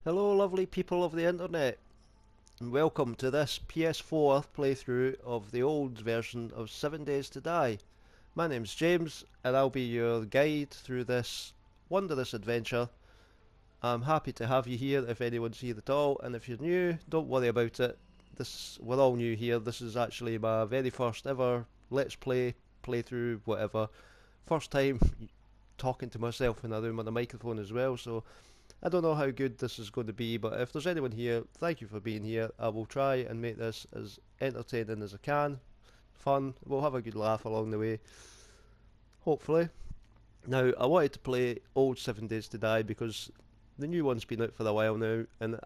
Hello lovely people of the internet, and welcome to this PS4 playthrough of the old version of 7 Days to Die. My name's James, and I'll be your guide through this wondrous adventure. I'm happy to have you here if anyone's here at all, and if you're new, don't worry about it. We're all new here. This is actually my very first ever Let's Play, playthrough, whatever. First time talking to myself in a room on a microphone as well, so I don't know how good this is going to be, but if there's anyone here, thank you for being here. I will try and make this as entertaining as I can. Fun. We'll have a good laugh along the way, hopefully. Now, I wanted to play old 7 Days to Die because the new one's been out for a while now, and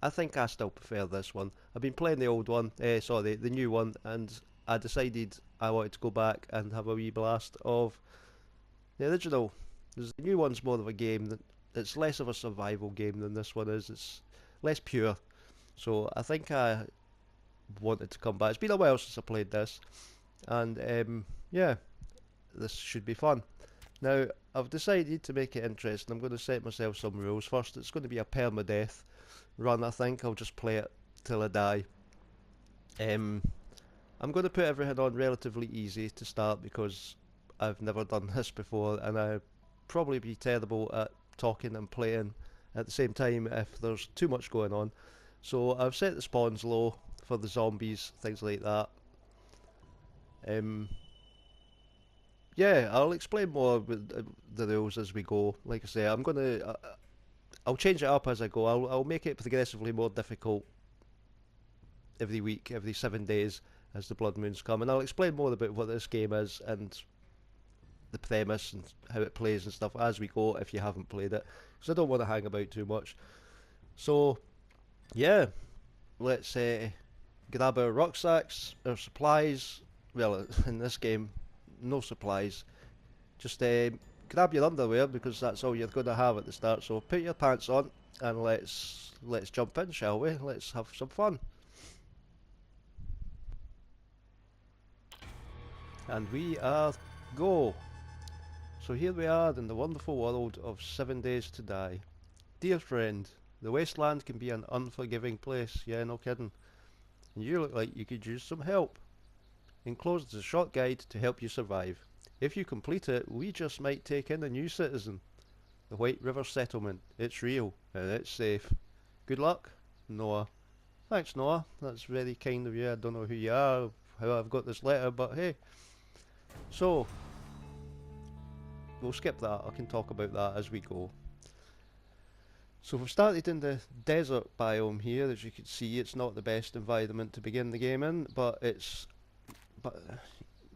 I think I still prefer this one. I've been playing the old one, the new one, and I decided I wanted to go back and have a wee blast of the original. Because the new one's more of a game that it's less of a survival game than this one is. It's less pure. So I think I wanted to come back. It's been a while since I played this, and yeah, this should be fun. Now I've decided to make it interesting. I'm going to set myself some rules. First, it's going to be a permadeath run. I think I'll just play it till I die. Um, I'm going to put everything on relatively easy to start because I've never done this before, and I probably be terrible at talking and playing at the same time if there's too much going on. So I've set the spawns low for the zombies, things like that. Um, yeah, I'll explain more with the rules as we go. Like I say, I'll change it up as I go. I'll make it progressively more difficult every week, every 7 days as the blood moons come, and I'll explain more about what this game is and the premise and how it plays and stuff as we go if you haven't played it, because I don't want to hang about too much. So yeah, let's grab our rucksacks, our supplies. Well, in this game, no supplies. Just grab your underwear because that's all you're going to have at the start. So put your pants on and let's jump in, shall we? Let's have some fun. And we are go. So here we are in the wonderful world of 7 Days to Die. Dear friend, the wasteland can be an unforgiving place, yeah, no kidding. And you look like you could use some help. Enclosed is a short guide to help you survive. If you complete it, we just might take in a new citizen. The White River Settlement. It's real, and it's safe. Good luck, Noah. Thanks, Noah. That's very kind of you. I don't know who you are, how I've got this letter, but hey. So, we'll skip that. I can talk about that as we go. So we've started in the desert biome here. As you can see, it's not the best environment to begin the game in, but it's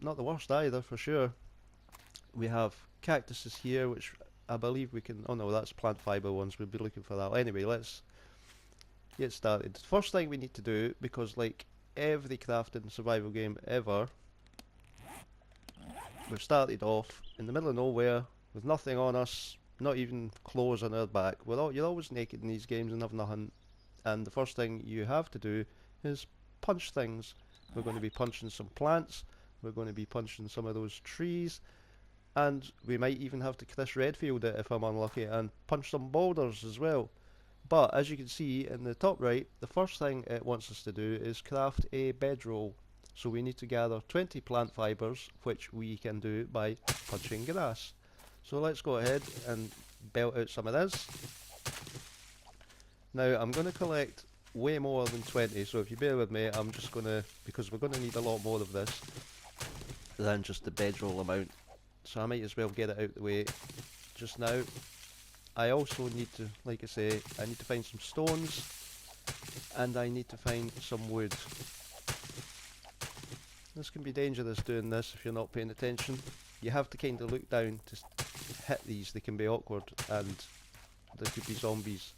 not the worst either for sure. We have cactuses here, which I believe we can. Oh no, that's plant fiber ones. We'll be looking for that. Anyway, let's get started. First thing we need to do, because like every crafting survival game ever, we've started off in the middle of nowhere with nothing on us, not even clothes on our back. You're always naked in these games and have nothing. And the first thing you have to do is punch things. We're going to be punching some plants. We're going to be punching some of those trees. And we might even have to Chris Redfield it if I'm unlucky and punch some boulders as well. But as you can see in the top right, the first thing it wants us to do is craft a bedroll. So we need to gather 20 plant fibres, which we can do by punching grass. So let's go ahead and belt out some of this. Now I'm going to collect way more than 20, so if you bear with me, I'm just going to, because we're going to need a lot more of this than just the bedroll amount. So I might as well get it out the way just now. I also need to, like I say, I need to find some stones and I need to find some wood. This can be dangerous doing this if you're not paying attention. You have to kind of look down to hit these. They can be awkward and there could be zombies.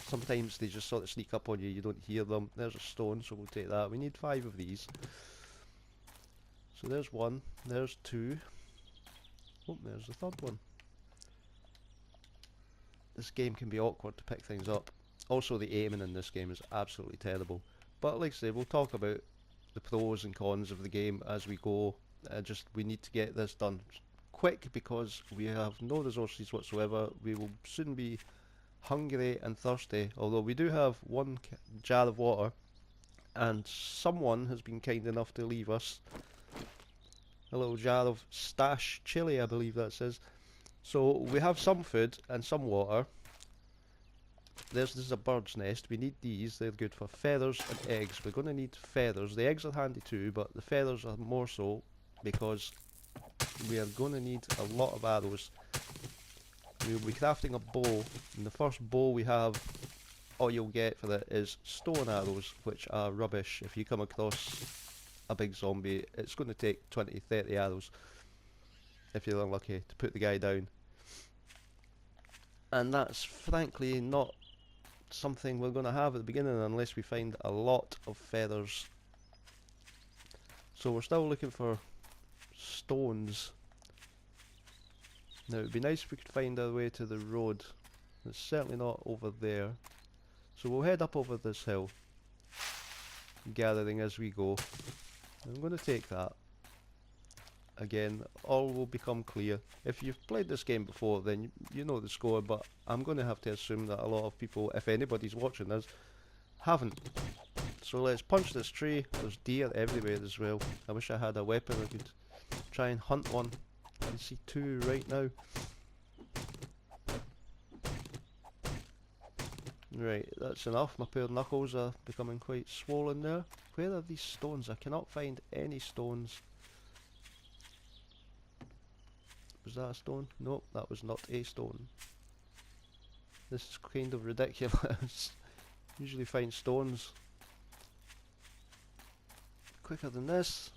Sometimes they just sort of sneak up on you, you don't hear them. There's a stone, so we'll take that. We need 5 of these. So there's 1, there's 2. Oh, there's the third one. This game can be awkward to pick things up. Also, the aiming in this game is absolutely terrible. But like I say, we'll talk about the pros and cons of the game as we go. We need to get this done quick because we have no resources whatsoever. We will soon be hungry and thirsty, although we do have one jar of water, and someone has been kind enough to leave us a little jar of stash chili, I believe that says. So we have some food and some water. This is a bird's nest. We need these. They're good for feathers and eggs. We're going to need feathers. The eggs are handy too, but the feathers are more so because we are going to need a lot of arrows. We'll be crafting a bow, and the first bow we have, all you'll get for it is stone arrows, which are rubbish. If you come across a big zombie, it's going to take 20-30 arrows, if you're unlucky, to put the guy down. And that's frankly not something we're going to have at the beginning unless we find a lot of feathers. So we're still looking for stones. Now it would be nice if we could find our way to the road. It's certainly not over there. So we'll head up over this hill, gathering as we go. I'm going to take that. Again, all will become clear. If you've played this game before, then you know the score, but I'm going to have to assume that a lot of people, if anybody's watching this, haven't. So let's punch this tree. There's deer everywhere as well. I wish I had a weapon I could try and hunt one. I can see two right now. Right, that's enough. My poor knuckles are becoming quite swollen there. Where are these stones? I cannot find any stones. Was that a stone? Nope, that was not a stone. This is kind of ridiculous. Usually find stones quicker than this.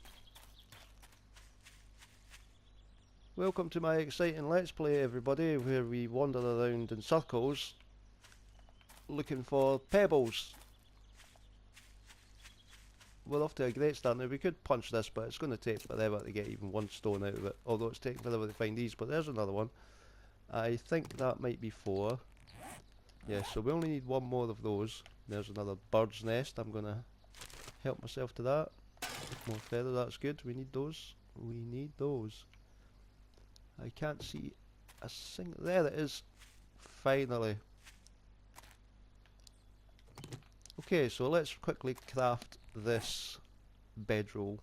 Welcome to my exciting Let's Play, everybody, where we wander around in circles looking for pebbles. We're off to a great start now. We could punch this, but it's going to take forever to get even one stone out of it, although it's taking forever to find these. But there's another one. I think that might be 4. Yeah, so we only need one more of those. There's another bird's nest. I'm going to help myself to that. More feather, that's good. We need those. We need those. I can't see a single... There it is. Finally. Okay, so let's quickly craft this bedroll.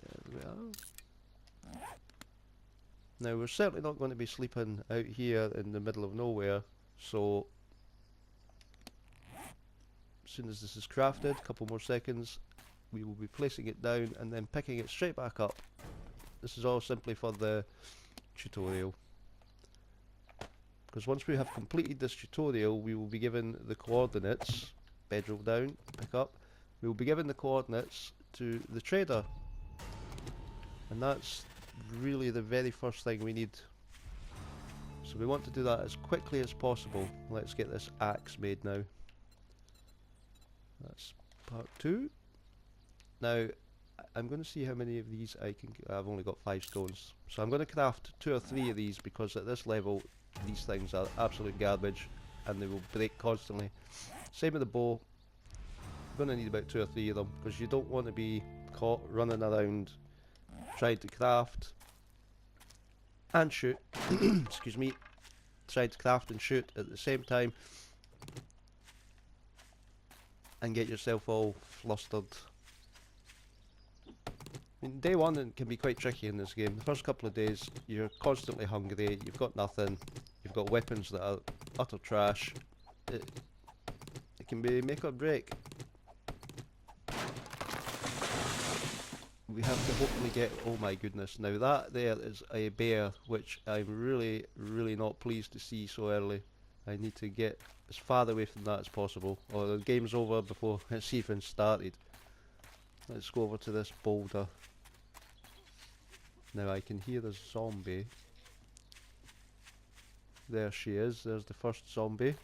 There we are. Now we're certainly not going to be sleeping out here in the middle of nowhere, so as soon as this is crafted, a couple more seconds, we will be placing it down and then picking it straight back up. This is all simply for the tutorial. Because once we have completed this tutorial, we will be given the coordinates, bedroll down, pick up, we will be given the coordinates to the trader. And that's really the very first thing we need. So we want to do that as quickly as possible. Let's get this axe made now. That's part 2. Now, I'm going to see how many of these I can... I've only got 5 stones. So I'm going to craft 2 or 3 of these because at this level, these things are absolute garbage and they will break constantly. Same with the bow. I'm going to need about 2 or 3 of them because you don't want to be caught running around trying to craft and shoot. Excuse me. Trying to craft and shoot at the same time and get yourself all flustered. I mean, day 1 it can be quite tricky in this game. The first couple of days you're constantly hungry, you've got nothing, you've got weapons that are utter trash. It can be make or break. We have to hopefully get... Oh my goodness, now that there is a bear, which I'm really not pleased to see so early. I need to get as far away from that as possible, or the game's over before it's even started. Let's go over to this boulder. Now I can hear the zombie. There she is, there's the first zombie.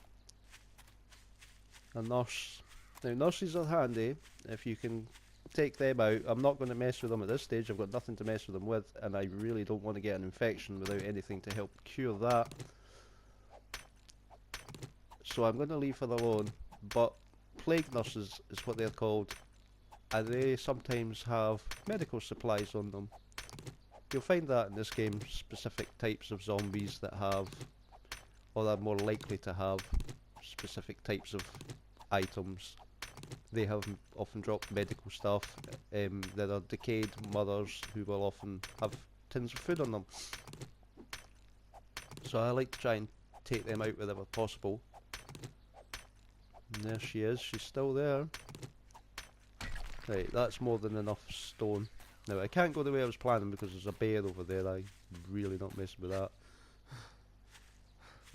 A nurse. Now nurses are handy if you can take them out. I'm not going to mess with them at this stage, I've got nothing to mess with them with, and I really don't want to get an infection without anything to help cure that. So I'm going to leave her alone, but plague nurses is what they're called, and they sometimes have medical supplies on them. You'll find that in this game, specific types of zombies that have, or are more likely to have, specific types of items. They have often dropped medical stuff. There are decayed mothers who will often have tins of food on them. So I like to try and take them out wherever possible. And there she is, she's still there. Right, that's more than enough stone. Now I can't go the way I was planning because there's a bear over there. I'm really not messing with that.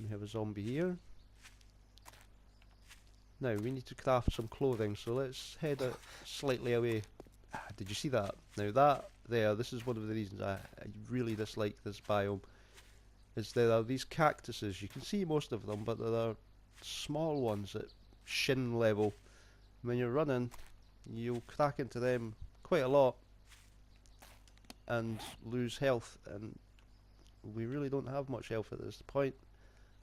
We have a zombie here. Now we need to craft some clothing, so let's head out slightly away. Did you see that? Now that there, this is one of the reasons I really dislike this biome, is there are these cactuses. You can see most of them, but there are small ones at shin level. When you're running, you'll crack into them quite a lot and lose health, and we really don't have much health at this point,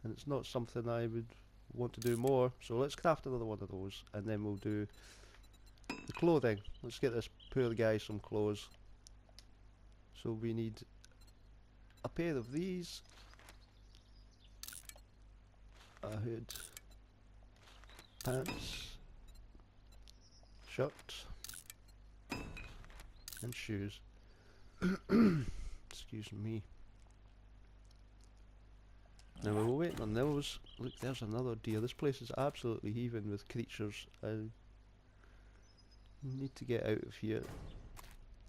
and it's not something I would want to do more. So let's craft another one of those, and then we'll do the clothing. Let's get this poor guy some clothes. So we need a pair of these, a hood, pants, shirt, and shoes. Excuse me. Now we're waiting on those. Look, there's another deer. This place is absolutely heaving with creatures. I need to get out of here.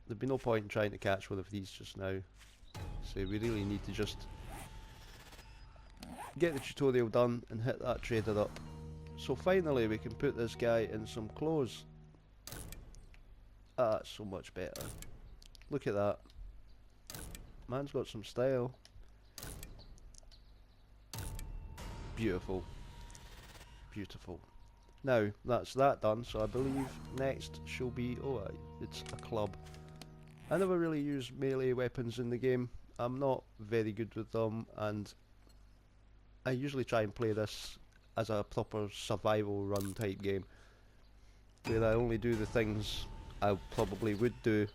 There'd be no point in trying to catch one of these just now. So we really need to just get the tutorial done and hit that trader up. So finally we can put this guy in some clothes. Ah, that's so much better. Look at that. Man's got some style. Beautiful. Beautiful. Now, that's that done, so I believe next shall be... oh, it's a club. I never really use melee weapons in the game. I'm not very good with them, and I usually try and play this as a proper survival run type game, where I only do the things I probably would do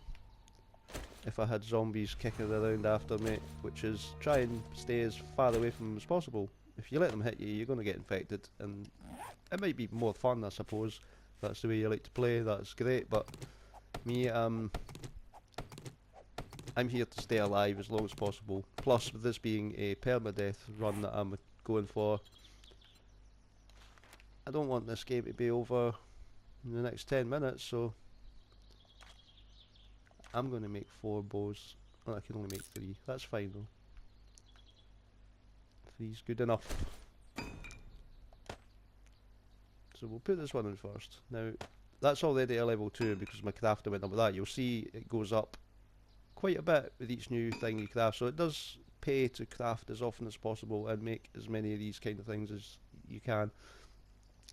if I had zombies kicking around after me, which is try and stay as far away from them as possible. If you let them hit you, you're going to get infected, and it might be more fun, I suppose. If that's the way you like to play, that's great, but me, I'm here to stay alive as long as possible. Plus, with this being a permadeath run that I'm going for, I don't want this game to be over in the next 10 minutes, so I'm going to make 4 bows. Oh, I can only make 3. That's fine though. 3's good enough. So we'll put this one in first. Now, that's already a level 2 because my crafting went up with that. You'll see it goes up quite a bit with each new thing you craft, so it does pay to craft as often as possible and make as many of these kind of things as you can,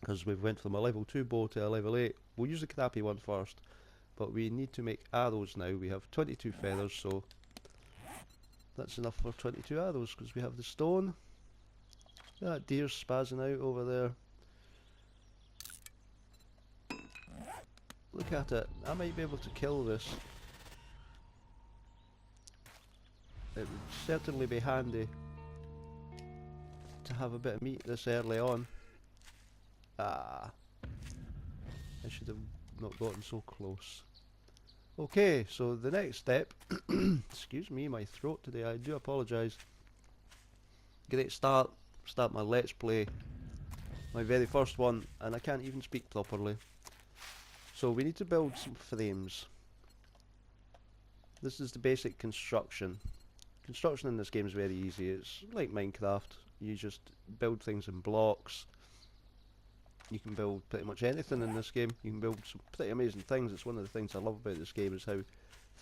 because we've went from a level 2 bow to a level 8. We'll use the crappy one first, but we need to make arrows now. We have 22 feathers, so that's enough for 22 arrows because we have the stone. That deer's spazzing out over there. Look at it. I might be able to kill this. It would certainly be handy to have a bit of meat this early on. Ah, I should have not gotten so close. Okay, so the next step, excuse me, my throat today, I do apologise. Great start my let's play, my very first one, and I can't even speak properly. So we need to build some frames. This is the basic construction. Construction in this game is very easy. It's like Minecraft. You just build things in blocks. You can build pretty much anything in this game. You can build some pretty amazing things. It's one of the things I love about this game, is how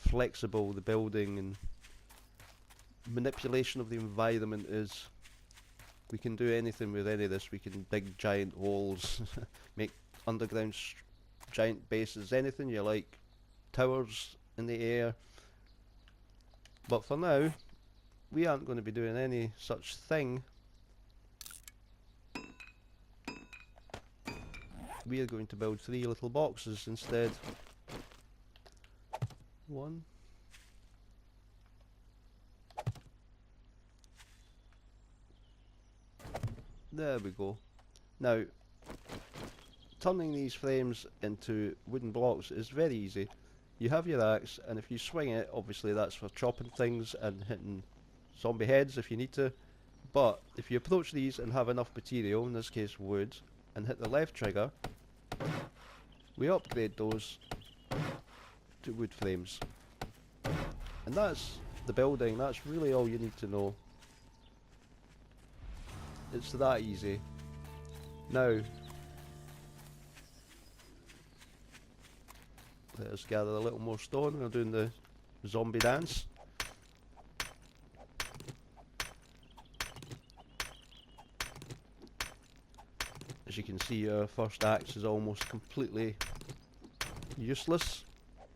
flexible the building and manipulation of the environment is. We can do anything with any of this. We can dig giant holes, make underground giant bases, anything you like, towers in the air. But for now, we aren't going to be doing any such thing. We are going to build 3 little boxes instead. 1, There we go. Now, turning these frames into wooden blocks is very easy. You have your axe, and if you swing it, obviously that's for chopping things and hitting zombie heads if you need to. But if you approach these and have enough material, in this case wood, and hit the left trigger, we upgrade those to wood frames. And that's the building, that's really all you need to know. It's that easy. Now, let us gather a little more stone. We're doing the zombie dance. As you can see, our first axe is almost completely useless.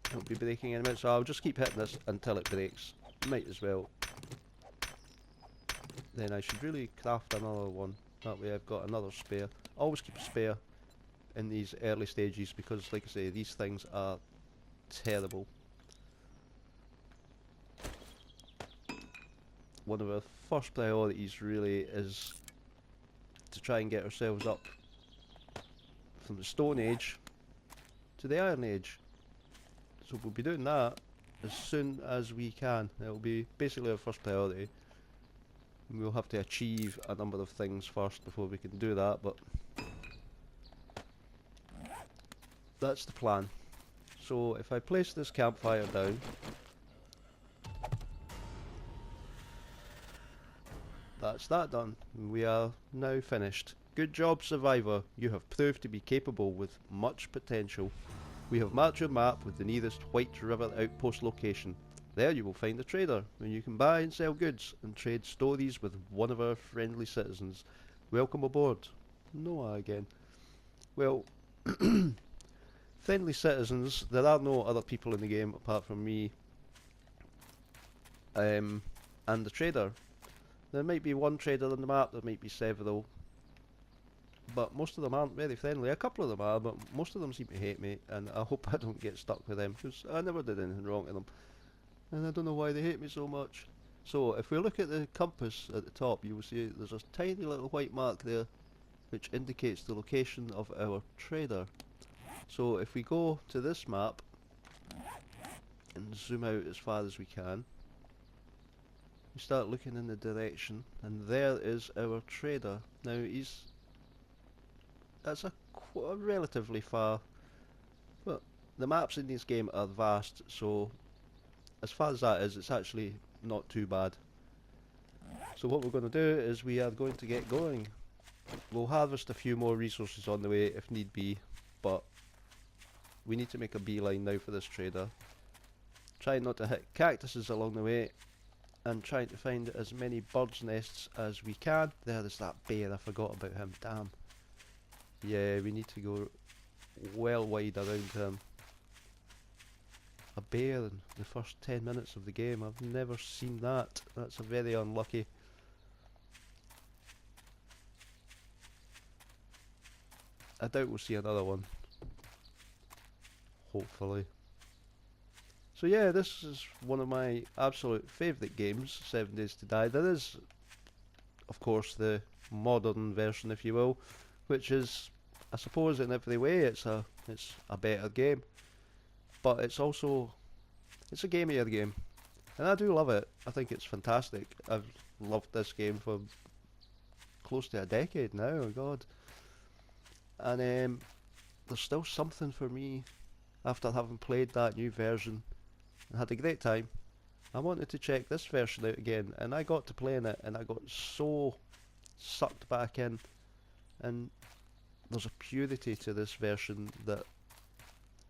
It'll be breaking in a minute, so I'll just keep hitting this until it breaks. Might as well. Then I should really craft another one. That way I've got another spare. Always keep a spare in these early stages because, like I say, these things are terrible. One of our first priorities really is to try and get ourselves up from the Stone Age to the Iron Age. So we'll be doing that as soon as we can. It'll be basically our first priority. We'll have to achieve a number of things first before we can do that, but that's the plan. So if I place this campfire down, that's that done. We are now finished. Good job, Survivor. You have proved to be capable with much potential. We have marked your map with the nearest White River outpost location. There you will find a trader, where you can buy and sell goods and trade stories with one of our friendly citizens. Welcome aboard. Noah again. Well, friendly citizens, there are no other people in the game apart from me and the trader. There might be one trader on the map, there might be several, but most of them aren't very friendly. A couple of them are, but most of them seem to hate me, and I hope I don't get stuck with them, because I never did anything wrong to them. And I don't know why they hate me so much. So if we look at the compass at the top, you will see there's a tiny little white mark there which indicates the location of our trader. So if we go to this map and zoom out as far as we can, we start looking in the direction, and there is our trader. Now that's a relatively far, but the maps in this game are vast, so as far as that is, it's actually not too bad. So what we're going to do is we are going to get going. We'll harvest a few more resources on the way if need be, but we need to make a beeline now for this trader. Trying not to hit cactuses along the way, and trying to find as many birds' nests as we can. There is that bear, I forgot about him, damn. Yeah, we need to go well wide around him. A bear in the first 10 minutes of the game, I've never seen that. That's very unlucky. I doubt we'll see another one. Hopefully. So yeah, this is one of my absolute favourite games, 7 Days to Die. There is, of course, the modern version, if you will, which is, I suppose, in every way it's a better game. But it's also, it's a gamier game, and I do love it. I think it's fantastic. I've loved this game for close to a decade now, oh god. And there's still something for me after having played that new version and had a great time. I wanted to check this version out again, and I got to playing it and I got so sucked back in, and there's a purity to this version that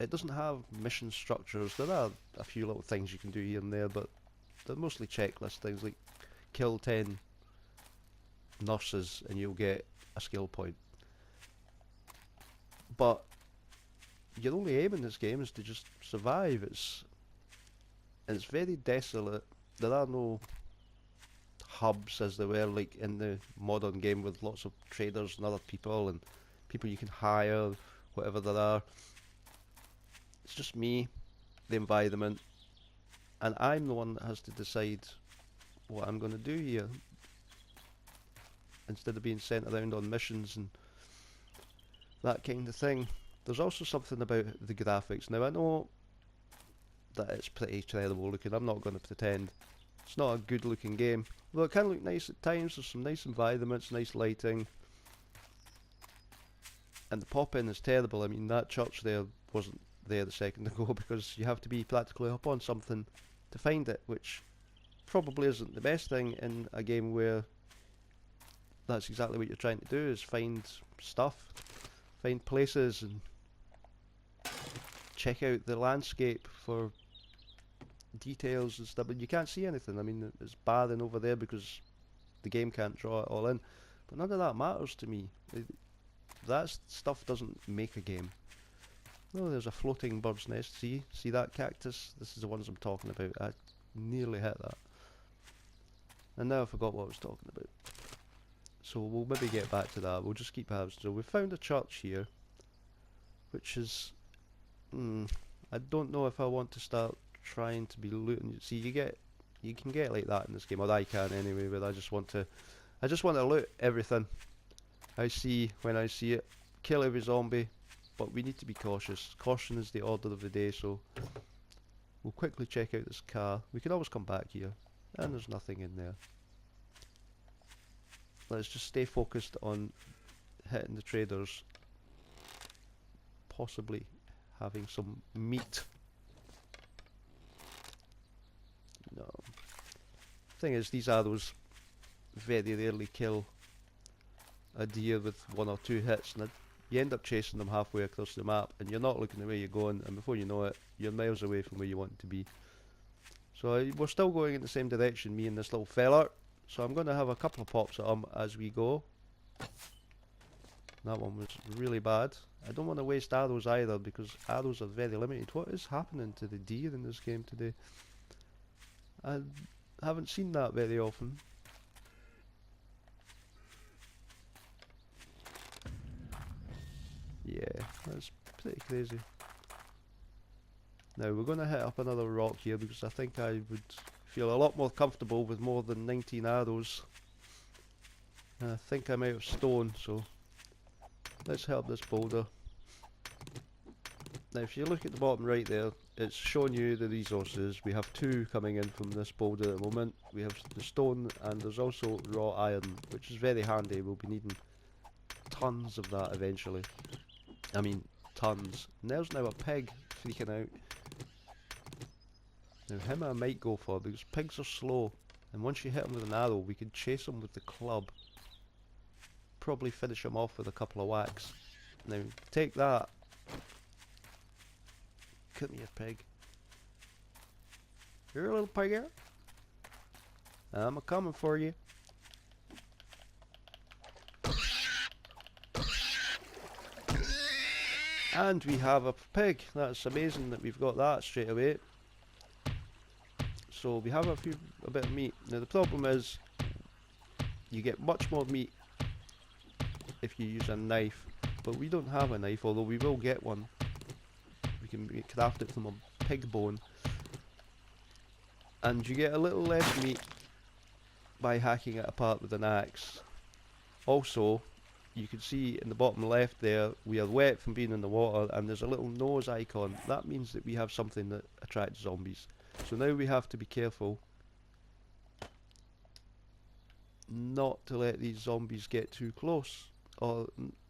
it doesn't have mission structures. There are a few little things you can do here and there, but they're mostly checklist things like kill 10 nurses and you'll get a skill point. But your only aim in this game is to just survive. It's very desolate. There are no hubs as there were like in the modern game with lots of traders and other people and people you can hire, whatever there are. It's just me, the environment, and I'm the one that has to decide what I'm going to do here. instead of being sent around on missions and that kind of thing. There's also something about the graphics. Now I know that it's pretty terrible looking, I'm not going to pretend. It's not a good looking game, though it can look nice at times. There's some nice environments, nice lighting. And the pop-in is terrible. I mean, that church there wasn't there a second ago because you have to be practically up on something to find it, which probably isn't the best thing in a game where that's exactly what you're trying to do, is find stuff, find places and check out the landscape for details and stuff, but you can't see anything. I mean, it's barren over there because the game can't draw it all in, but none of that matters to me. That stuff doesn't make a game. Oh, there's a floating bird's nest. See that cactus? This is the ones I'm talking about. I nearly hit that. And now I forgot what I was talking about. So we'll maybe get back to that. We'll just keep having. So we found a church here, which is, I don't know if I want to start trying to be looting. See, you can get like that in this game, or I can anyway. But I just want to loot everything I see when I see it. Kill every zombie, but we need to be cautious. Caution is the order of the day. So we'll quickly check out this car. We can always come back here, and there's nothing in there. Let's just stay focused on hitting the traders, possibly having some meat. No. Thing is, these arrows very rarely kill a deer with 1 or 2 hits, and you end up chasing them halfway across the map, and you're not looking the way you're going, and before you know it, you're miles away from where you want to be. So we're still going in the same direction, me and this little fella. So I'm going to have a couple of pops at him as we go. That one was really bad. I don't want to waste arrows either, because arrows are very limited. What is happening to the deer in this game today? I haven't seen that very often. Yeah, that's pretty crazy. Now we're going to hit up another rock here, because I think I would feel a lot more comfortable with more than 19 arrows. And I think I'm out of stone, so let's hit up this boulder. Now if you look at the bottom right there, it's showing you the resources. We have 2 coming in from this boulder at the moment. We have the stone, and there's also raw iron, which is very handy. We'll be needing tons of that eventually. I mean, tons. And there's now a pig freaking out. Now him I might go for, because pigs are slow, and once you hit him with an arrow, we can chase him with the club. Probably finish him off with a couple of whacks. Now take that. Come here, pig. You're a little pig here. I'm a coming for you. And we have a pig. That's amazing that we've got that straight away. So we have a bit of meat. Now the problem is, you get much more meat if you use a knife, but we don't have a knife, although we will get one. We can craft it from a pig bone, and you get a little less meat by hacking it apart with an axe. Also, you can see in the bottom left there, we are wet from being in the water, and there's a little nose icon. That means that we have something that attracts zombies. So now we have to be careful not to let these zombies get too close, or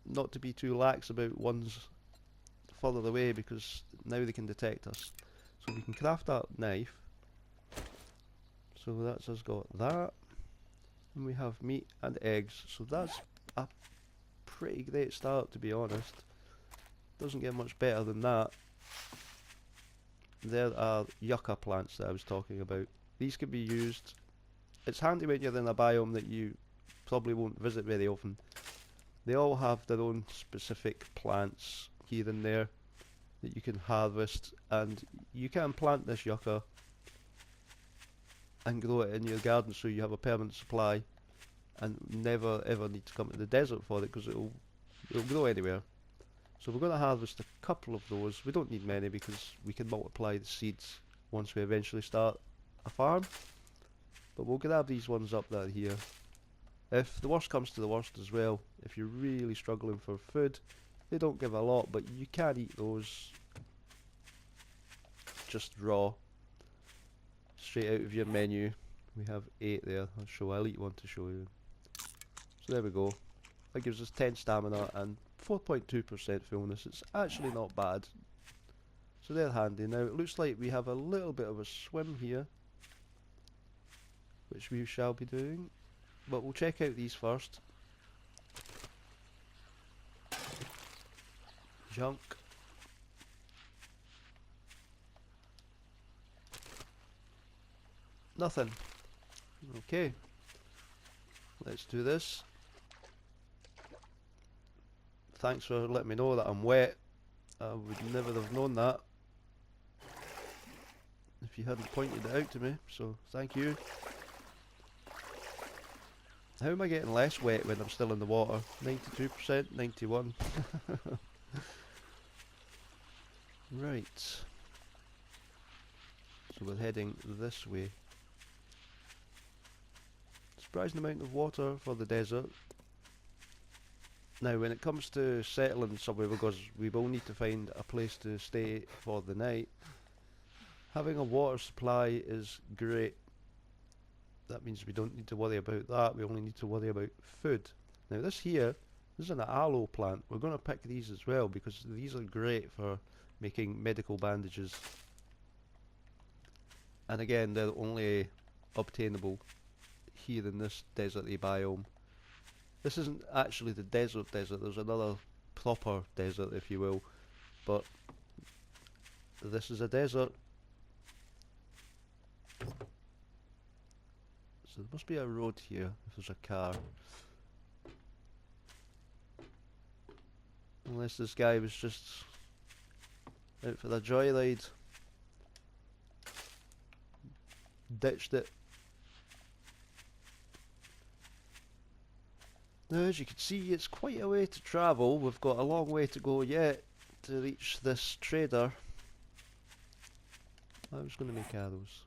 not to be too lax about ones further away, because now they can detect us. So we can craft that knife. So that's us got that, and we have meat and eggs. So that's a pretty great start, to be honest. Doesn't get much better than that. There are yucca plants that I was talking about. These can be used. It's handy when you're in a biome that you probably won't visit very often. They all have their own specific plants here and there that you can harvest, and you can plant this yucca and grow it in your garden, so you have a permanent supply and never ever need to come to the desert for it, because it'll grow anywhere. So we're going to harvest a couple of those. We don't need many, because we can multiply the seeds once we eventually start a farm. But we'll grab these ones up that are here. If the worst comes to the worst as well, if you're really struggling for food, they don't give a lot, but you can eat those just raw, straight out of your menu. We have 8 there. I'll eat one to show you. So there we go. That gives us 10 stamina and 4.2% fullness. It's actually not bad. So they're handy. Now it looks like we have a little bit of a swim here, which we shall be doing. But we'll check out these first. Junk. Nothing. Okay. Let's do this. Thanks for letting me know that I'm wet. I would never have known that if you hadn't pointed it out to me, so thank you. How am I getting less wet when I'm still in the water? 92%, 91. Right. So we're heading this way. Surprising amount of water for the desert. Now when it comes to settling somewhere, because we will need to find a place to stay for the night, having a water supply is great. That means we don't need to worry about that, we only need to worry about food. Now this is an aloe plant. We're going to pick these as well because these are great for making medical bandages. And again, they're only obtainable here in this deserty biome. This isn't actually the desert, there's another proper desert if you will, but this is a desert. So there must be a road here if there's a car. Unless this guy was just out for the joyride. Ditched it. Now as you can see, it's quite a way to travel. We've got a long way to go yet to reach this trader. I was going to make arrows.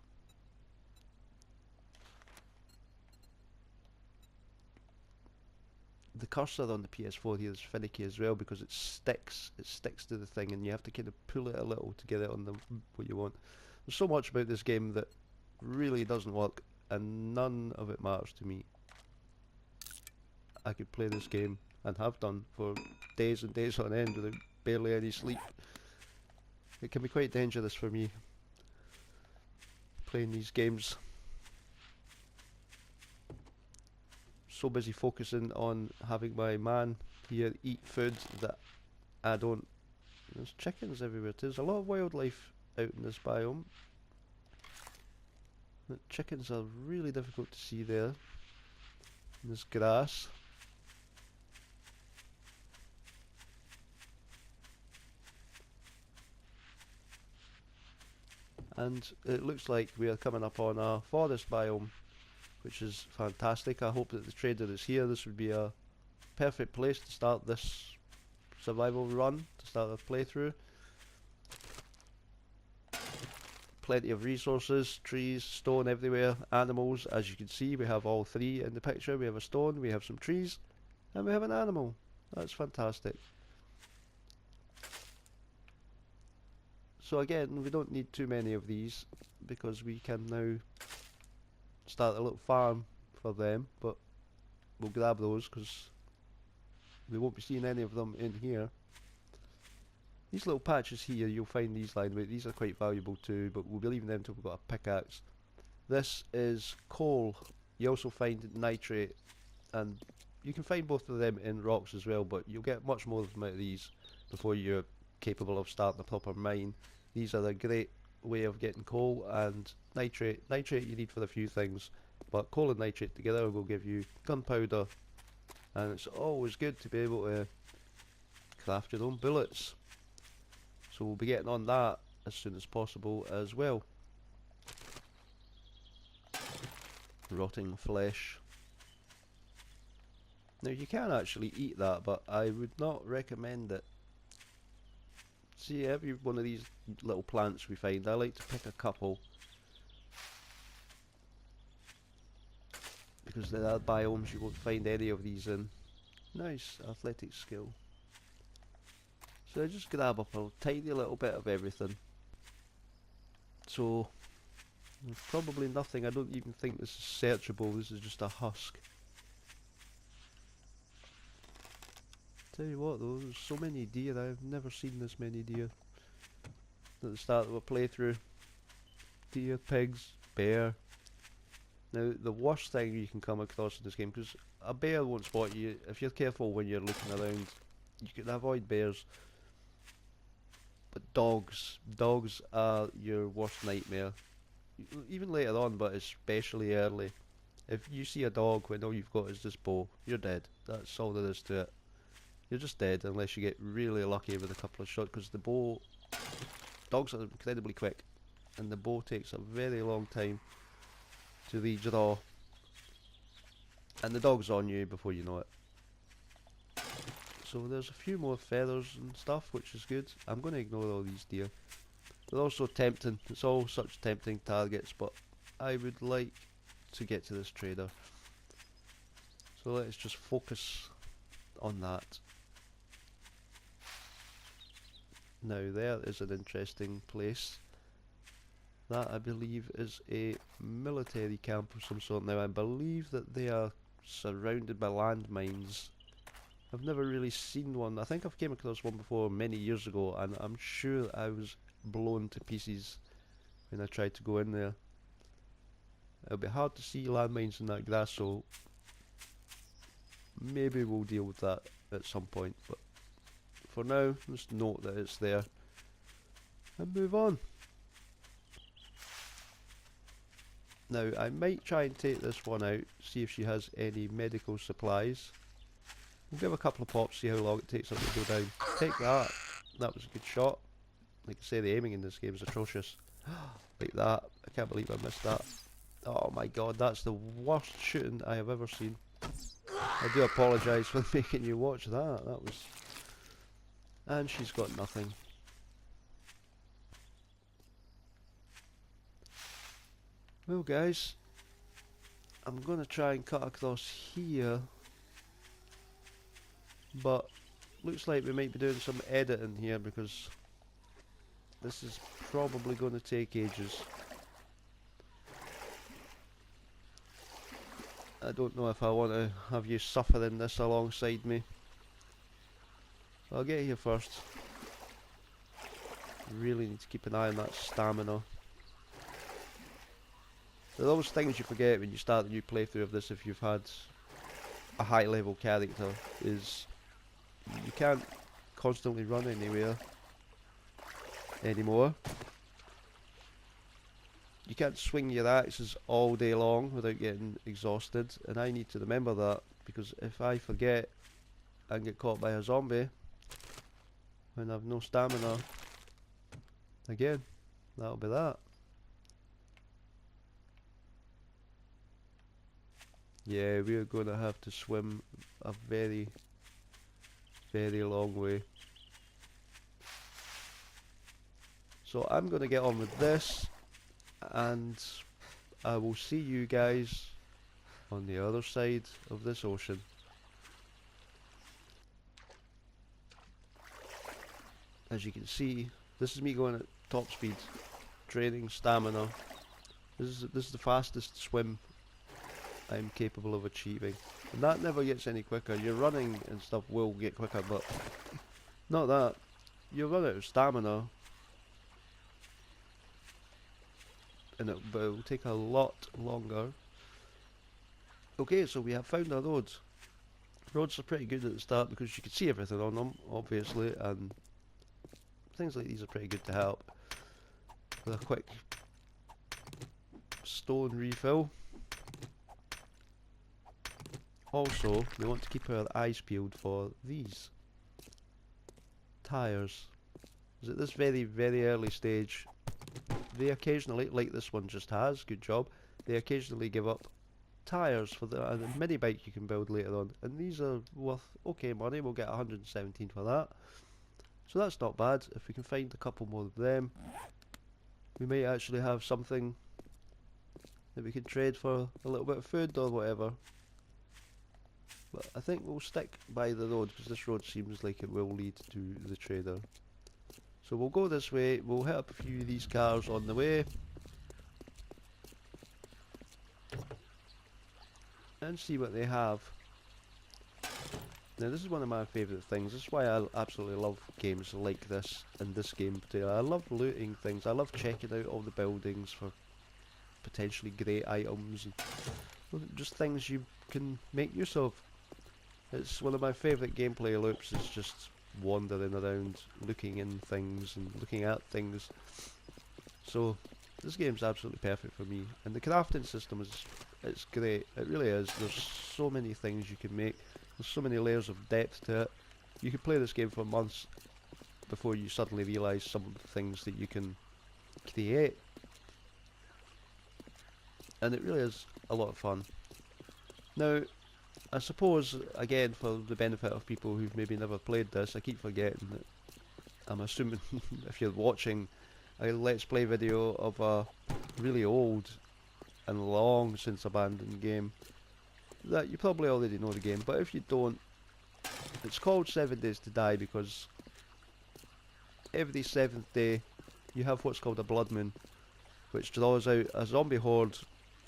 The cursor on the PS4 here is finicky as well because it sticks to the thing and you have to kind of pull it a little to get it on the what you want. There's so much about this game that really doesn't work and none of it matters to me. I could play this game and have done for days and days on end without barely any sleep. It can be quite dangerous for me playing these games. So busy focusing on having my man here eat food that I don't. There's chickens everywhere. There's a lot of wildlife out in this biome. The chickens are really difficult to see there. There's grass. And it looks like we are coming up on a forest biome, which is fantastic. I hope that the trader is here. This would be a perfect place to start this survival run, to start a playthrough. Plenty of resources, trees, stone everywhere, animals. As you can see, we have all three in the picture. We have a stone, we have some trees, and we have an animal. That's fantastic. So again, we don't need too many of these because we can now start a little farm for them, but we'll grab those because we won't be seeing any of them in here. These little patches here, you'll find these lying about. These are quite valuable too, but we'll be leaving them until we've got a pickaxe. This is coal. You also find nitrate, and you can find both of them in rocks as well, but you'll get much more of them out of these before you're capable of starting a proper mine. These are a great way of getting coal and nitrate. Nitrate you need for a few things, but coal and nitrate together will give you gunpowder, and it's always good to be able to craft your own bullets. So we'll be getting on that as soon as possible as well. Rotting flesh. Now you can actually eat that, but I would not recommend it. See, every one of these little plants we find, I like to pick a couple, because there are biomes you won't find any of these in. Nice athletic skill. So I just grab up a tiny little bit of everything. So there's probably nothing. I don't even think this is searchable. This is just a husk. Tell you what though, there's so many deer. I've never seen this many deer at the start of a playthrough. Deer, pigs, bear. Now the worst thing you can come across in this game, because a bear won't spot you if you're careful when you're looking around. You can avoid bears. But dogs are your worst nightmare. Even later on, but especially early. If you see a dog when all you've got is this bow, you're dead. That's all there is to it. You're just dead unless you get really lucky with a couple of shots, because the bow... Dogs are incredibly quick, and the bow takes a very long time to redraw. And the dog's on you before you know it. So there's a few more feathers and stuff, which is good. I'm going to ignore all these deer. They're also tempting. It's all such tempting targets, but I would like to get to this trader. So let's just focus on that. Now there is an interesting place. That I believe is a military camp of some sort. Now I believe that they are surrounded by landmines. I've never really seen one. I think I've came across one before many years ago, and I'm sure I was blown to pieces when I tried to go in there. It'll be hard to see landmines in that grass, so maybe we'll deal with that at some point, but for now, just note that it's there and move on. Now, I might try and take this one out, see if she has any medical supplies. We'll give a couple of pops, see how long it takes her to go down. Take that. That was a good shot. Like I say, the aiming in this game is atrocious. Like that. I can't believe I missed that. Oh my god, that's the worst shooting I have ever seen. I do apologise for making you watch that. That was... And she's got nothing. Well guys, I'm going to try and cut across here. But looks like we might be doing some editing here, because this is probably going to take ages. I don't know if I want to have you suffering this alongside me. I'll get here first. Really need to keep an eye on that stamina. There are those things you forget when you start a new playthrough of this if you've had a high level character, is you can't constantly run anywhere anymore. You can't swing your axes all day long without getting exhausted, and I need to remember that, because if I forget and get caught by a zombie and I've no stamina again, that'll be that. Yeah, we're going to have to swim a very, very long way. So I'm going to get on with this, and I will see you guys on the other side of this ocean. As you can see, this is me going at top speed, draining stamina. This is the fastest swim I'm capable of achieving, and that never gets any quicker. Your running and stuff will get quicker, but not that. You'll run out of stamina, and it will take a lot longer. Okay, so we have found our roads. Roads are pretty good at the start because you can see everything on them, obviously, and things like these are pretty good to help with a quick stone refill. Also, we want to keep our eyes peeled for these tyres. Because at this very, very early stage, they occasionally, like this one just has, good job, they occasionally give up tyres for the mini bike you can build later on. And these are worth okay money. We'll get 117 for that. So that's not bad. If we can find a couple more of them, we may actually have something that we could trade for a little bit of food or whatever. But I think we'll stick by the road because this road seems like it will lead to the trader. So we'll go this way, we'll hit up a few of these cars on the way. And see what they have. Now this is one of my favourite things, this is why I absolutely love games like this and this game particularly. I love looting things, I love checking out all the buildings for potentially great items and just things you can make use of. It's one of my favourite gameplay loops, is just wandering around looking in things and looking at things. So this game's absolutely perfect for me, and the crafting system is, it's great, it really is. There's so many things you can make, there's so many layers of depth to it. You could play this game for months before you suddenly realise some of the things that you can create, and it really is a lot of fun. Now I suppose, again, for the benefit of people who've maybe never played this, I keep forgetting that I'm assuming if you're watching a Let's Play video of a really old and long since abandoned game, that you probably already know the game, but if you don't, it's called 7 Days to Die because every 7th day you have what's called a blood moon, which draws out a zombie horde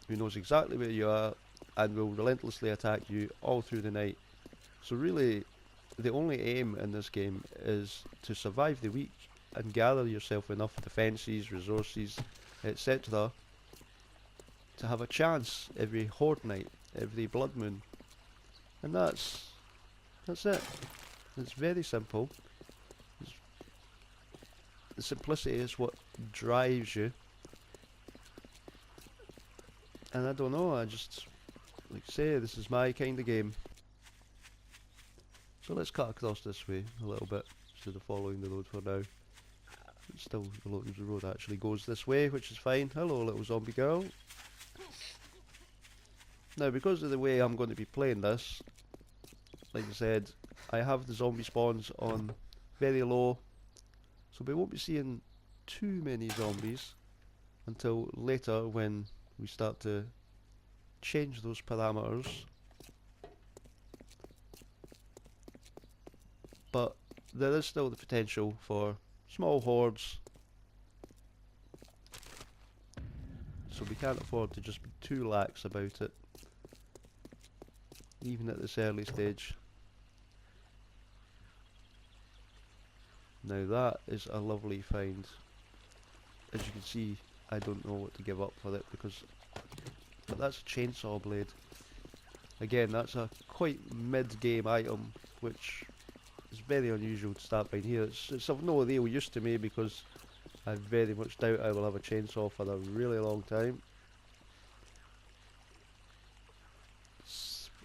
who knows exactly where you are and will relentlessly attack you all through the night. So really, the only aim in this game is to survive the week and gather yourself enough defences, resources, etc. to have a chance every horde night, every blood moon. And that's it. It's very simple. The simplicity is what drives you. And I don't know, I just, like I say, this is my kind of game. So let's cut across this way a little bit instead of following the road for now. It's still, the road actually goes this way, which is fine. Hello, little zombie girl. Now, because of the way I'm going to be playing this, like I said, I have the zombie spawns on very low, so we won't be seeing too many zombies until later when we start to change those parameters. But there is still the potential for small hordes, so we can't afford to just be too lax about it, even at this early stage. Now that is a lovely find. As you can see, I don't know what to give up for it but that's a chainsaw blade. Again, that's a quite mid-game item, which is very unusual to start finding here. It's of no real use to me because I very much doubt I will have a chainsaw for a really long time.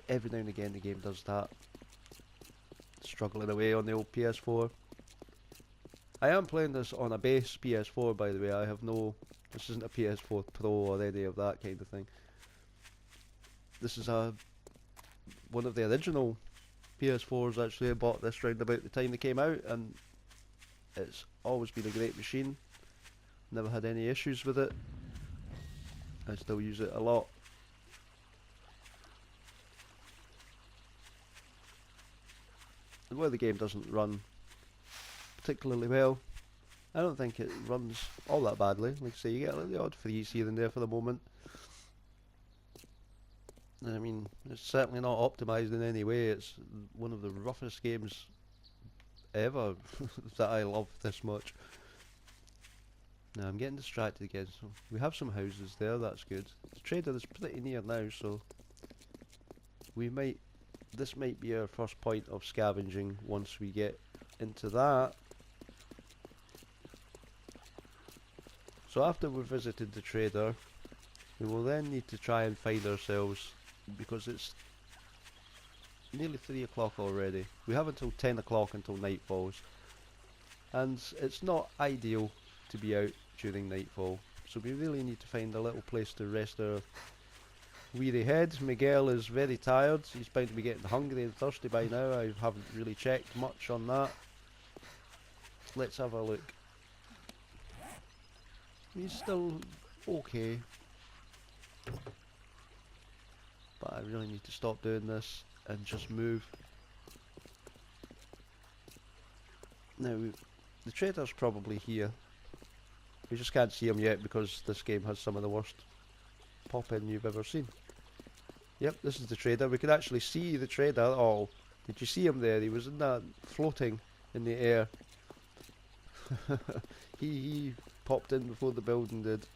Every now and again the game does that. Struggling away on the old PS4. I am playing this on a base PS4, by the way. I have no, this isn't a PS4 Pro or any of that kind of thing. This is one of the original PS4s actually. I bought this round about the time they came out, and it's always been a great machine. Never had any issues with it. I still use it a lot. And where the game doesn't run particularly well, I don't think it runs all that badly. Like I say, you get the odd freeze here and there for the moment. I mean, it's certainly not optimised in any way. It's one of the roughest games ever that I love this much. Now I'm getting distracted again, so we have some houses there, that's good. The trader is pretty near now, so this might be our first point of scavenging once we get into that. So after we've visited the trader, we will then need to try and find ourselves, because it's nearly 3 o'clock already. We have until 10 o'clock until night falls, and it's not ideal to be out during nightfall, so we really need to find a little place to rest our weary heads. Miguel is very tired, he's bound to be getting hungry and thirsty by now. I haven't really checked much on that. Let's have a look. He's still okay. But I really need to stop doing this and just move. Now, the trader's probably here. We just can't see him yet because this game has some of the worst pop-in you've ever seen. Yep, this is the trader. We can actually see the trader. Oh, did you see him there? He was in that floating in the air. he popped in before the building did.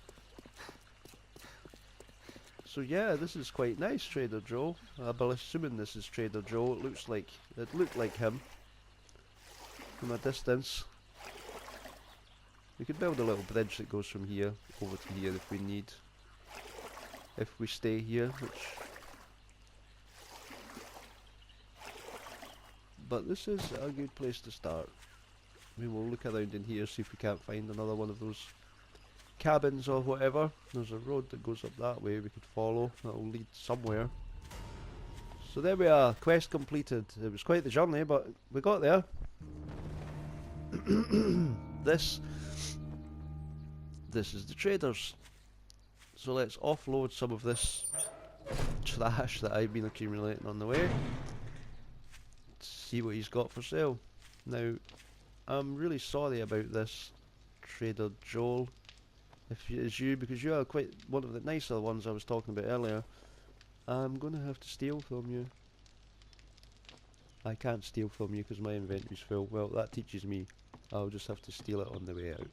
So yeah, this is quite nice, Trader Joe. I'm assuming this is Trader Joe. It looked like him from a distance. We could build a little bridge that goes from here over to here if we need. If we stay here, which... But this is a good place to start. We will look around in here, see if we can't find another one of those cabins or whatever. There's a road that goes up that way we could follow. That will lead somewhere. So there we are, quest completed. It was quite the journey, but we got there. This is the traders. So let's offload some of this trash that I've been accumulating on the way. See what he's got for sale. Now, I'm really sorry about this, Trader Joel. If it's you, because you are quite one of the nicer ones I was talking about earlier. I'm gonna have to steal from you. I can't steal from you because my inventory's full. Well, that teaches me. I'll just have to steal it on the way out.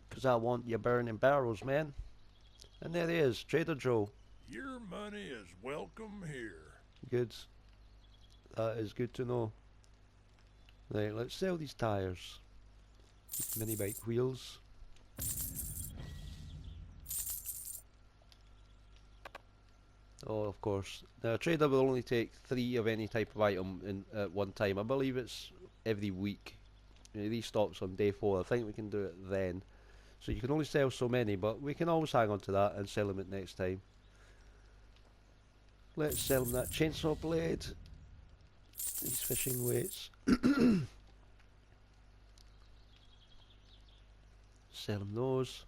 Because I want your burning barrels, man. And there he is, Trader Joe. Your money is welcome here. Good. That is good to know. Right, let's sell these tyres. Mini bike wheels. Oh, of course. Now, a trader will only take 3 of any type of item at one time. I believe it's every week. He restocks on day 4. I think we can do it then. So you can only sell so many, but we can always hang on to that and sell them at next time. Let's sell him that chainsaw blade. These fishing weights. Sell him those.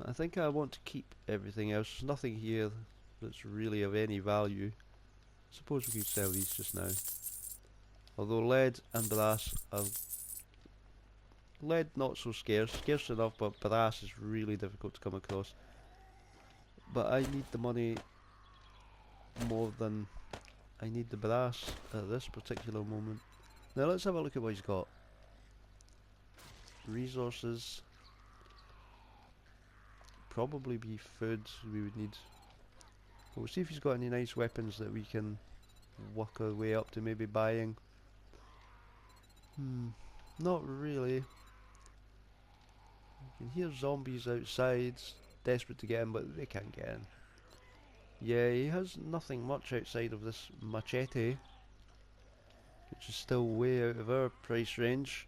I think I want to keep everything else. There's nothing here that's really of any value. Suppose we could sell these just now. Although lead and brass are... Lead not so scarce. Scarce enough, but brass is really difficult to come across. But I need the money more than I need the brass at this particular moment. Now let's have a look at what he's got. Resources. Probably be food we would need. We'll see if he's got any nice weapons that we can work our way up to maybe buying. Not really. You can hear zombies outside, desperate to get in, but they can't get in. Yeah, he has nothing much outside of this machete, which is still way out of our price range.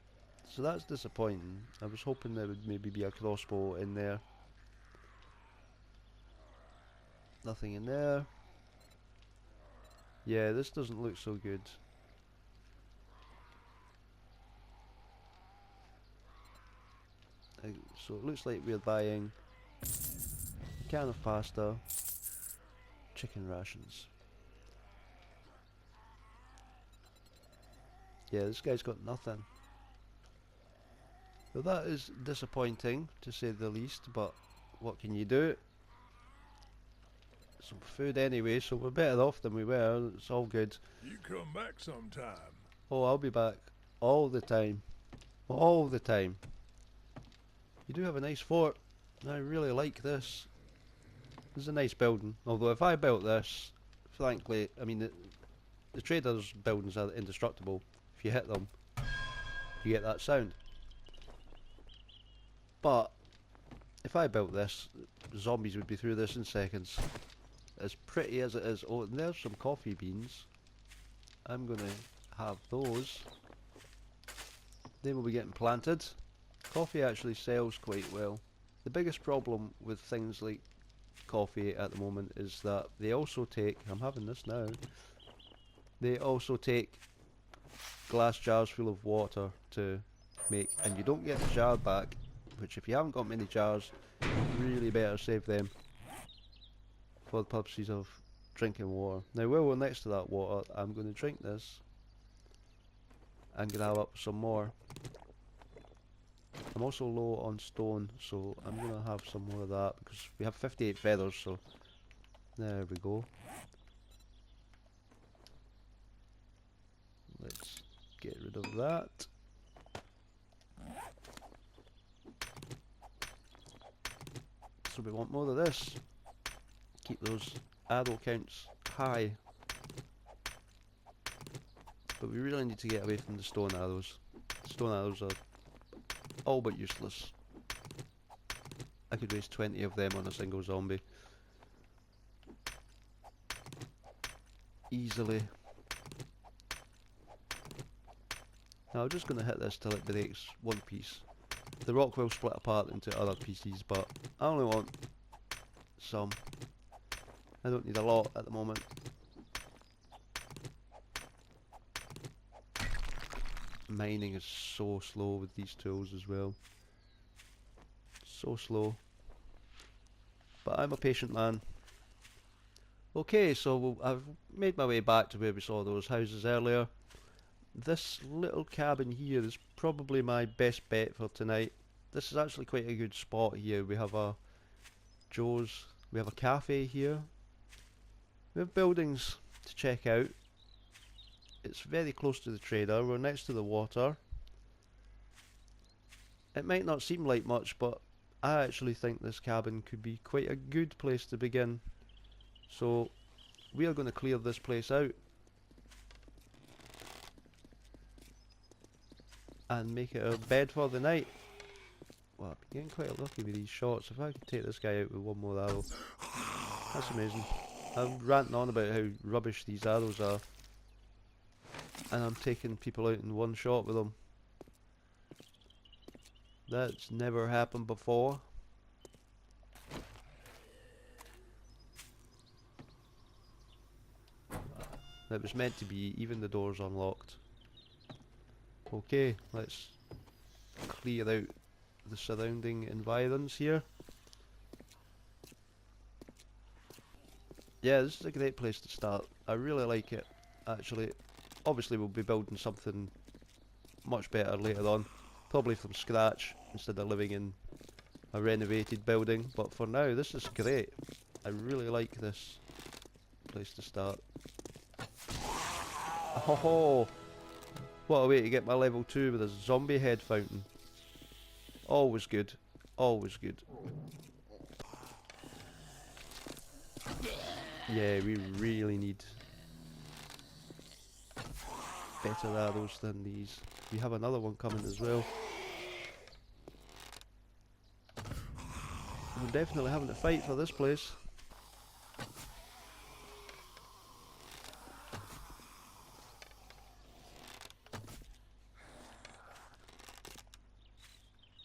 So that's disappointing. I was hoping there would maybe be a crossbow in there. Nothing in there. Yeah, this doesn't look so good. So it looks like we're buying a can of pasta, chicken rations. Yeah, this guy's got nothing. Well, that is disappointing, to say the least, but what can you do? Some food anyway, so we're better off than we were. It's all good. You come back sometime. Oh, I'll be back all the time. All the time. You do have a nice fort. I really like this. This is a nice building. Although if I built this, frankly, I mean, the traders' buildings are indestructible. If you hit them, you get that sound. But if I built this, zombies would be through this in seconds. As pretty as it is. Oh, and there's some coffee beans. I'm gonna have those. They will be getting planted. Coffee actually sells quite well. The biggest problem with things like coffee at the moment is that they also take, I'm having this now, they also take glass jars full of water to make, and you don't get the jar back, which if you haven't got many jars, you really better save them for the purposes of drinking water. Now while we're next to that water, I'm going to drink this. I'm going to have up some more. I'm also low on stone, so I'm going to have some more of that because we have 58 feathers, so there we go. Let's get rid of that. So we want more of this. Keep those arrow counts high. But we really need to get away from the stone arrows. Stone arrows are all but useless. I could waste 20 of them on a single zombie. Easily. Now I'm just going to hit this till it breaks one piece. The rock will split apart into other pieces, but I only want some. I don't need a lot at the moment. Mining is so slow with these tools as well. So slow. But I'm a patient man. Okay, so I've made my way back to where we saw those houses earlier. This little cabin here is probably my best bet for tonight. This is actually quite a good spot here. We have a Joe's, we have a cafe here. We have buildings to check out. It's very close to the trader. We're next to the water. It might not seem like much, but I actually think this cabin could be quite a good place to begin. So we are going to clear this place out and make it our bed for the night. Well, I'm getting quite lucky with these shots. If I could take this guy out with one more arrow, that's amazing. I'm ranting on about how rubbish these arrows are, and I'm taking people out in one shot with them. That's never happened before. That was meant to be. Even the door's unlocked. Okay, let's clear out the surrounding environs here. Yeah, this is a great place to start. I really like it, actually. Obviously we'll be building something much better later on, probably from scratch instead of living in a renovated building, but for now this is great. I really like this place to start. Oh, what a way to get my level 2 with a zombie head fountain. Always good, always good. Yeah, we really need better arrows than these. We have another one coming as well. We're definitely having to fight for this place.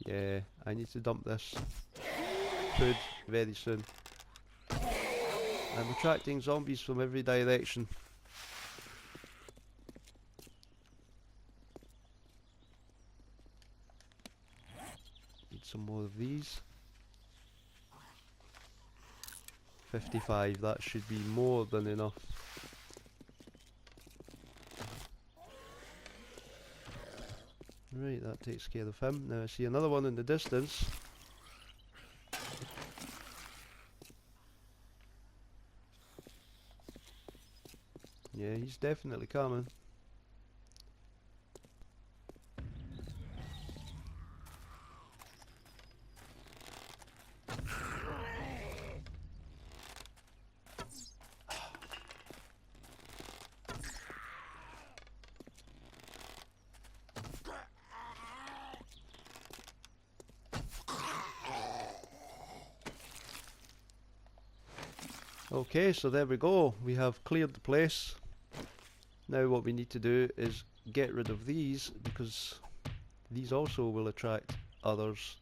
Yeah, I need to dump this food very soon. I'm attracting zombies from every direction. Need some more of these. 55, that should be more than enough. Right, that takes care of him. Now I see another one in the distance. Yeah, he's definitely coming. Okay, so there we go. We have cleared the place. Now what we need to do is get rid of these, because these also will attract others.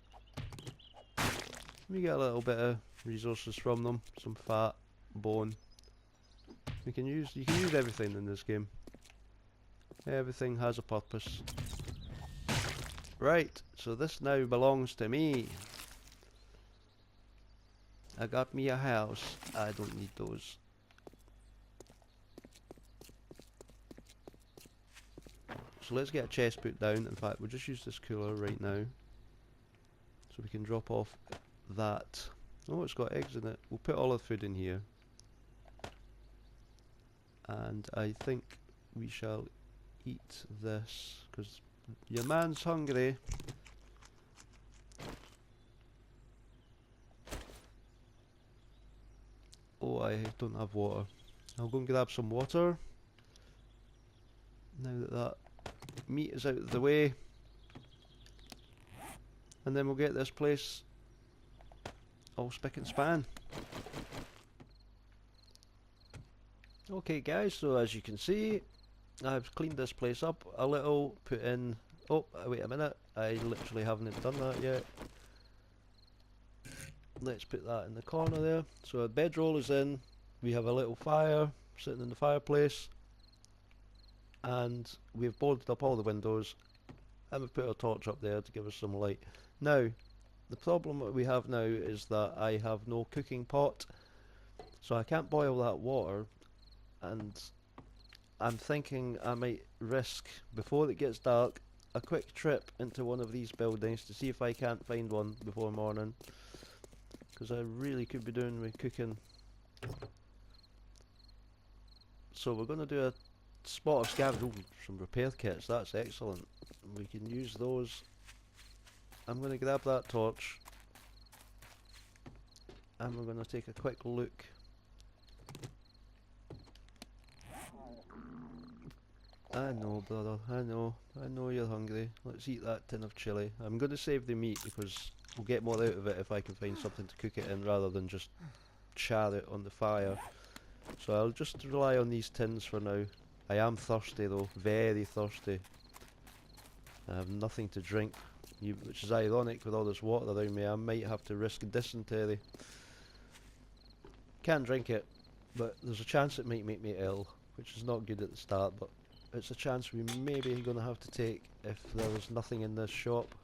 We get a little bit of resources from them, some fat, bone. You can use everything in this game. Everything has a purpose. Right, so this now belongs to me. I got me a house. I don't need those. So let's get a chest put down. In fact, we'll just use this cooler right now. So we can drop off that. Oh, it's got eggs in it. We'll put all the food in here. And I think we shall eat this, because your man's hungry. Oh, I don't have water. I'll go and grab some water. Now that that meat is out of the way. And then we'll get this place all spick and span. Okay guys, so as you can see, I've cleaned this place up a little, put in... Oh, wait a minute, I literally haven't done that yet. Let's put that in the corner there. So a bedroll is in, we have a little fire sitting in the fireplace, and we've boarded up all the windows, and we've put a torch up there to give us some light. Now, the problem that we have now is that I have no cooking pot, so I can't boil that water, and I'm thinking I might risk, before it gets dark, a quick trip into one of these buildings to see if I can't find one before morning, because I really could be doing with cooking. So we're going to do a spot of scavenge. Ooh, some repair kits, that's excellent. We can use those. I'm going to grab that torch, and we're going to take a quick look. I know, brother, I know you're hungry. Let's eat that tin of chili. I'm going to save the meat because we'll get more out of it if I can find something to cook it in rather than just char it on the fire. So I'll just rely on these tins for now. I am thirsty though, very thirsty. I have nothing to drink, which is ironic with all this water around me. I might have to risk dysentery. Can't drink it, but there's a chance it might make me ill, which is not good at the start, but it's a chance we may be going to have to take if there was nothing in this shop.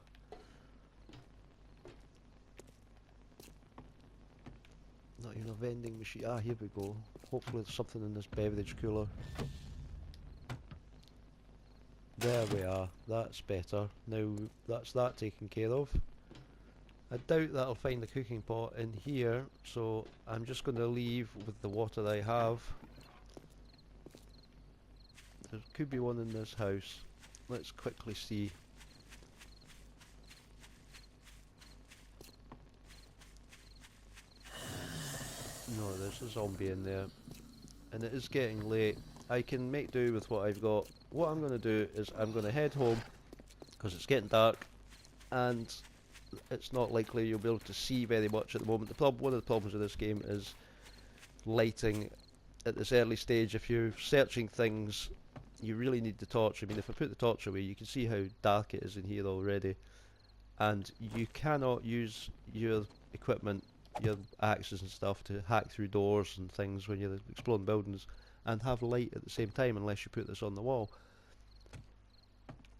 Not even a vending machine. Ah, here we go. Hopefully there's something in this beverage cooler. There we are. That's better. Now that's that taken care of. I doubt that I'll find the cooking pot in here, so I'm just going to leave with the water I have. There could be one in this house. Let's quickly see. No, there's a zombie in there. And it is getting late. I can make do with what I've got. What I'm going to do is I'm going to head home, because it's getting dark, and it's not likely you'll be able to see very much at the moment. One of the problems with this game is lighting at this early stage. If you're searching things, you really need the torch. I mean, if I put the torch away, you can see how dark it is in here already, and you cannot use your equipment, your axes and stuff, to hack through doors and things when you're exploring buildings and have light at the same time unless you put this on the wall.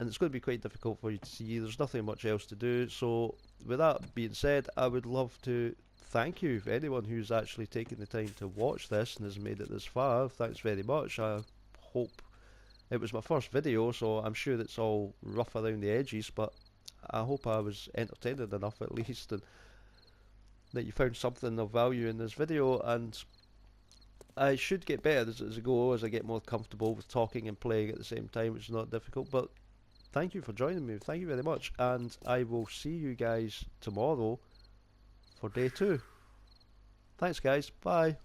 And it's going to be quite difficult for you to see. There's nothing much else to do. So with that being said, I would love to thank you for anyone who's actually taken the time to watch this and has made it this far. Thanks very much. I hope it was my first video, so I'm sure it's all rough around the edges, but I hope I was entertaining enough at least, and that you found something of value in this video. And I should get better as I go, as I get more comfortable with talking and playing at the same time, which is not difficult. But thank you for joining me, thank you very much, and I will see you guys tomorrow for day 2. Thanks guys, bye.